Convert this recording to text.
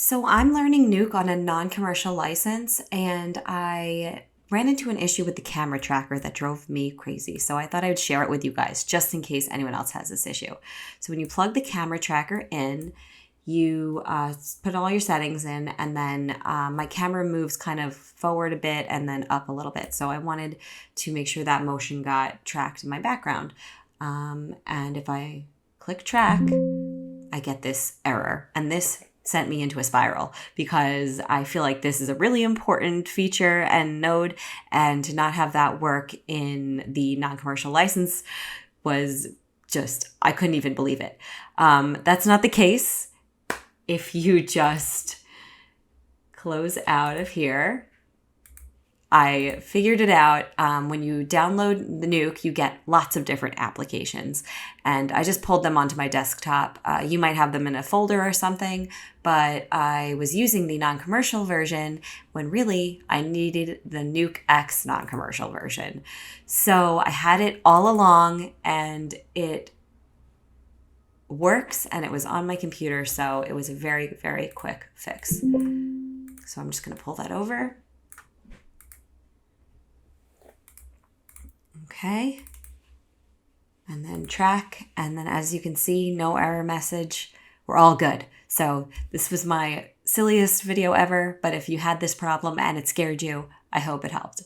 So I'm learning Nuke on a non-commercial license, and I ran into an issue with the camera tracker that drove me crazy. So I thought I would share it with you guys just in case anyone else has this issue. So when you plug the camera tracker in, you put all your settings in, and then my camera moves kind of forward a bit and then up a little bit. So I wanted to make sure that motion got tracked in my background. And if I click track, I get this error, and this sent me into a spiral because I feel like this is a really important feature and node, and to not have that work in the non-commercial license was just, I couldn't even believe it. That's not the case if you just close out of here. I figured it out. When you download the Nuke, you get lots of different applications, and I just pulled them onto my desktop. You might have them in a folder or something, but I was using the non-commercial version when really I needed the NukeX non-commercial version. So I had it all along, and it works, and it was on my computer, so it was a very, very quick fix. So I'm just going to pull that over. Okay, and then track, and then as you can see, no error message. We're all good. So this was my silliest video ever, but if you had this problem and it scared you, I hope it helped.